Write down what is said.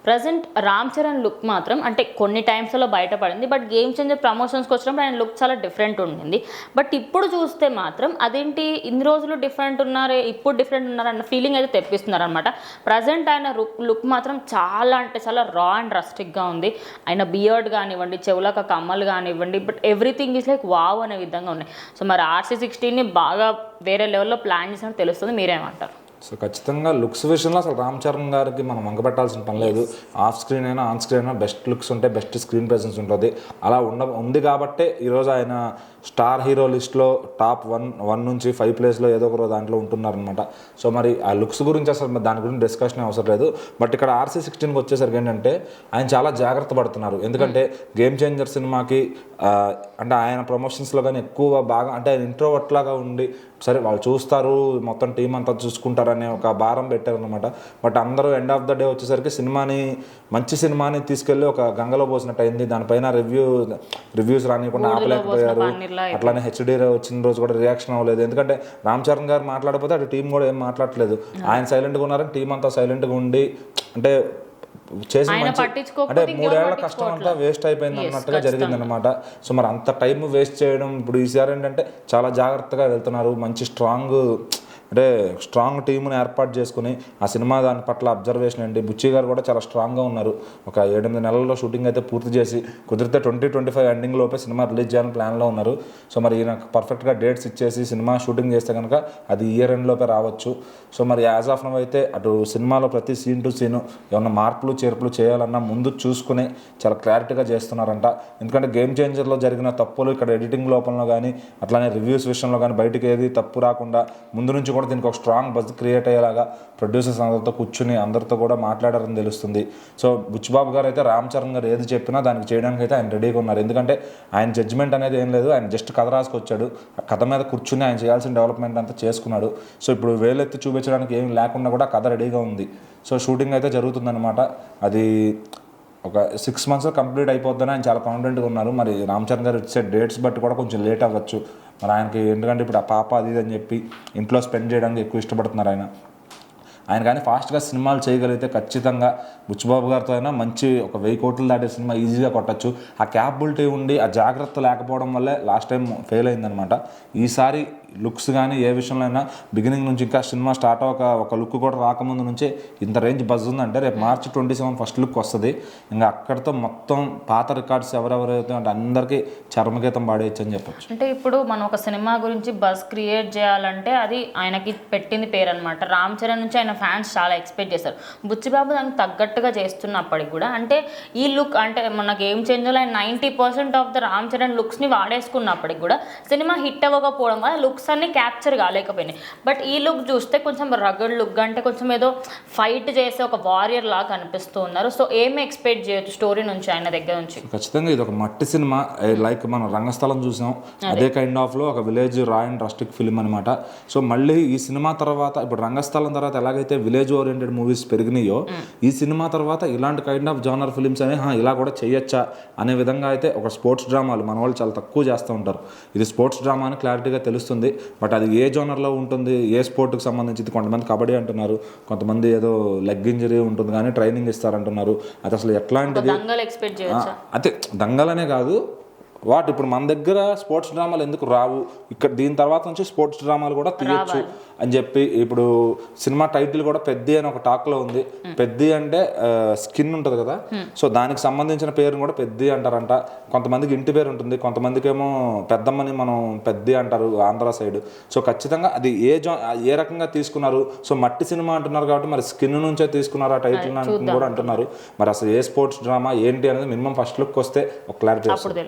Present Ram Charan look మాత్రం అంటే కొన్ని టైమ్స్లో బయటపడింది, బట్ గేమ్ చేంజర్ ప్రమోషన్స్కి వచ్చినప్పుడు ఆయన లుక్ చాలా డిఫరెంట్ ఉండింది. బట్ ఇప్పుడు చూస్తే మాత్రం అదేంటి ఇన్ని రోజులు డిఫరెంట్ ఉన్నారే, ఇప్పుడు డిఫరెంట్ ఉన్నారన్న ఫీలింగ్ అయితే తెప్పిస్తున్నారు అనమాట. ప్రజెంట్ ఆయన లుక్ మాత్రం చాలా అంటే చాలా రా అండ్ రస్టిక్గా ఉంది. ఆయన బియర్డ్ కానివ్వండి, చెవులకు కమ్మలు కానివ్వండి, but everything is like wow అనే విధంగా ఉన్నాయి. సో మరి RC16ని బాగా వేరే లెవెల్లో ప్లాన్ చేసినట్టు తెలుస్తుంది, మీరేమంటారు? సో ఖచ్చితంగా లుక్స్ విషయంలో అసలు రామ్ చరణ్ గారికి మనం వంగపెట్టాల్సిన పని లేదు. ఆఫ్ స్క్రీన్ అయినా ఆన్ స్క్రీన్ అయినా బెస్ట్ లుక్స్ ఉంటే బెస్ట్ స్క్రీన్ ప్రెసెన్స్ ఉంటుంది. అలా ఉంది కాబట్టే ఈరోజు ఆయన స్టార్ హీరో లిస్ట్లో టాప్ 1 నుంచి 5 ప్లేస్లో ఏదో ఒక దాంట్లో ఉంటున్నారనమాట. సో మరి ఆ లుక్స్ గురించి అసలు దాని గురించి డిస్కషన్ అవసరం లేదు. బట్ ఇక్కడ RC16కి వచ్చేసరికి ఏంటంటే ఆయన చాలా జాగ్రత్త పడుతున్నారు. ఎందుకంటే గేమ్ చేంజర్ సినిమాకి అంటే ఆయన ప్రమోషన్స్లో కానీ ఎక్కువ బాగా అంటే ఆయన ఇంట్రోవర్ట్ లాగా ఉండి సరే వాళ్ళు చూస్తారు మొత్తం టీం అంతా చూసుకుంటారనే ఒక భారం పెట్టారనమాట. బట్ అందరూ ఎండ్ ఆఫ్ ద డే వచ్చేసరికి మంచి సినిమాని తీసుకెళ్ళి ఒక గంగలో పోసినట్టు అయింది. దానిపైన రివ్యూస్ రానివ్వకుండా ఆపలేకపోయారు. అట్లానే HD వచ్చిన రోజు కూడా రియాక్షన్ అవ్వలేదు. ఎందుకంటే రామ్ చరణ్ గారు మాట్లాడకపోతే అటు టీం కూడా ఏం మాట్లాడలేదు. ఆయన సైలెంట్గా ఉన్నారని టీం అంతా సైలెంట్గా ఉండి అంటే చేసి అంటే 3 ఏళ్ల కష్టం అంతా వేస్ట్ అయిపోయింది అన్నట్టుగా జరిగింది అనమాట. సో మరి అంత టైం వేస్ట్ చేయడం ఇప్పుడు ఈసారి ఏంటంటే చాలా జాగ్రత్తగా వెళ్తున్నారు. మంచి స్ట్రాంగ్ టీంని ఏర్పాటు చేసుకుని ఆ సినిమా దాని పట్ల అబ్జర్వేషన్ ఏంటి. బుచ్చి గారు కూడా చాలా స్ట్రాంగ్గా ఉన్నారు. ఒక 7-8 నెలల్లో షూటింగ్ అయితే పూర్తి చేసి కుదిరితే 2025 ఎండింగ్ లోపే సినిమా రిలీజ్ చేయాలని ప్లాన్లో ఉన్నారు. సో మరి ఈయన పర్ఫెక్ట్గా డేట్స్ ఇచ్చేసి సినిమా షూటింగ్ చేస్తే కనుక అది ఇయర్ ఎండ్ లోపే రావచ్చు. సో మరి యాజ్ ఆఫ్ నౌ అయితే అటు సినిమాలో ప్రతి సీన్ టు సీను ఏమన్నా మార్పులు చేర్పులు చేయాలన్నా ముందు చూసుకుని చాలా క్లారిటీగా చేస్తున్నారంట. ఎందుకంటే గేమ్ చేంజర్లో జరిగిన తప్పులు ఇక్కడ ఎడిటింగ్ లోపంలో కానీ అట్లానే రివ్యూస్ విషయంలో కానీ బయటకు ఏది తప్పు రాకుండా ముందు నుంచి కూడా దీనికి ఒక స్ట్రాంగ్ బజ్ క్రియేట్ అయ్యేలాగా ప్రొడ్యూసర్స్ అందరితో కూర్చుని అందరితో కూడా మాట్లాడారని తెలుస్తుంది. సో బుచ్చిబాబు గారు అయితే రామ్ చరణ్ గారు ఏది చెప్పినా దానికి చేయడానికి అయితే ఆయన రెడీగా ఉన్నారు. ఎందుకంటే ఆయన జడ్జిమెంట్ అనేది ఏం లేదు. ఆయన జస్ట్ కథ రాసుకొచ్చాడు. ఆ కథ మీద కూర్చుని ఆయన చేయాల్సిన డెవలప్మెంట్ అంతా చేసుకున్నాడు. సో ఇప్పుడు వేలెత్తి చూపించడానికి ఏం లేకుండా కూడా కథ రెడీగా ఉంది. సో షూటింగ్ అయితే జరుగుతుందన్నమాట. అది ఒక 6 months కంప్లీట్ అయిపోద్దని ఆయన చాలా కాన్ఫిడెంట్గా ఉన్నారు. మరి రామ్ చరణ్ గారు ఇచ్చే డేట్స్ బట్టి కూడా కొంచెం లేట్ అవ్వచ్చు. మరి ఆయనకి ఎందుకంటే ఇప్పుడు ఆ పాప అది అని చెప్పి ఇంట్లో స్పెండ్ చేయడానికి ఎక్కువ ఇష్టపడుతున్నారు ఆయన కానీ ఫాస్ట్గా సినిమాలు చేయగలిగితే ఖచ్చితంగా బుచ్చిబాబు గారితో అయినా మంచి ఒక 1000 కోట్లు దాటే సినిమా ఈజీగా కొట్టచ్చు. ఆ క్యాపబిలిటీ ఉండి ఆ జాగ్రత్త లేకపోవడం వల్లే లాస్ట్ టైం ఫెయిల్ అయిందనమాట. ఈసారి లుక్స్ కానీ ఏ విషయంలో అయినా బిగినింగ్ నుంచి ఇంకా సినిమా స్టార్ట్ ఒక లుక్ కూడా రాకముందు నుంచే ఇంత రేంజ్ బజ్ ఉందంటే రేపు March 27 ఫస్ట్ లుక్ వస్తుంది. ఇంకా అక్కడితో మొత్తం పాత రికార్డ్స్ ఎవరెవరైతే అంటే అందరికీ చర్మగీతం పాడేయచ్చు అని చెప్పొచ్చు. అంటే ఇప్పుడు మనం ఒక సినిమా గురించి బజ్ క్రియేట్ చేయాలంటే అది ఆయనకి పెట్టింది పేరు అనమాట. రామ్ చరణ్ నుంచి ఆయన ఫ్యాన్స్ చాలా ఎక్స్పెక్ట్ చేస్తారు. బుచ్చిబాబు దానికి తగ్గట్టుగా చేస్తున్నప్పటికి కూడా అంటే ఈ లుక్ అంటే మన గేమ్ చేంజర్లో ఆయన 90% ఆఫ్ ద రామ్ చరణ్ లుక్స్ని వాడేసుకున్నప్పటికి కూడా సినిమా హిట్ అవ్వకపోవడం వల్ల లుక్స్ అన్ని క్యాప్చర్ కాలేకపోయినాయి. బట్ ఈ లుక్ చూస్తే కొంచెం రగడ్ లుక్ అంటే కొంచెం ఏదో ఫైట్ చేసే ఒక వారియర్ లాగా కనిపిస్తూ ఉన్నారు. సో ఏమి ఎక్స్పెక్ట్ చేయొచ్చు స్టోరీ నుంచి ఆయన దగ్గర నుంచి? ఖచ్చితంగా ఇది ఒక మట్టి సినిమా లైక్ మనం రంగస్థలం చూసాం అదే కైండ్ ఆఫ్ లో ఒక విలేజ్ రా అండ్ రస్టిక్ ఫిల్మ్ అనమాట. సో మళ్ళీ ఈ సినిమా తర్వాత ఇప్పుడు రంగస్థలం తర్వాత ఎలాగైతే విలేజ్ ఓరియంటెడ్ మూవీస్ పెరిగినాయో ఈ సినిమా తర్వాత ఇలాంటి కైండ్ ఆఫ్ జానర్ ఫిల్మ్స్ అనే ఇలా కూడా చేయొచ్చా అనే విధంగా అయితే ఒక స్పోర్ట్స్ డ్రామాలు మన వాళ్ళు చాలా తక్కువ చేస్తూ ఉంటారు. ఇది స్పోర్ట్స్ డ్రామా అని క్లారిటీగా తెలుస్తుంది. బట్ అది ఏ జోనర్లో ఉంటుంది, ఏ స్పోర్ట్కి సంబంధించి కొంతమంది కబడ్డీ అంటున్నారు, కొంతమంది ఏదో లెగ్ ఇంజరీ ఉంటుంది కానీ ట్రైనింగ్ ఇస్తారంటున్నారు. అది అసలు ఎట్లాంటిది అయితే దంగలనే కాదు ఇప్పుడు మన దగ్గర స్పోర్ట్స్ డ్రామాలు ఎందుకు రావు, ఇక్కడ దీని తర్వాత నుంచి స్పోర్ట్స్ డ్రామాలు కూడా తీయొచ్చు అని చెప్పి ఇప్పుడు సినిమా టైటిల్ కూడా పెద్ది అని ఒక టాక్లో ఉంది. పెద్ది అంటే స్కిన్ ఉంటుంది కదా, సో దానికి సంబంధించిన పేరుని కూడా పెద్ది అంటారంట. కొంతమందికి ఇంటి పేరు ఉంటుంది, కొంతమందికి ఏమో పెద్దమ్మని మనం పెద్ది అంటారు ఆంధ్ర సైడ్. సో ఖచ్చితంగా అది ఏ రకంగా తీసుకున్నారు. సో మట్టి సినిమా అంటున్నారు కాబట్టి మరి స్కిన్ నుంచే తీసుకున్నారు ఆ టైటిల్ కూడా అంటున్నారు. మరి అసలు ఏ స్పోర్ట్స్ డ్రామా ఏంటి అనేది మినిమం ఫస్ట్ లుక్ వస్తే ఒక క్లారిటీ వస్తుంది.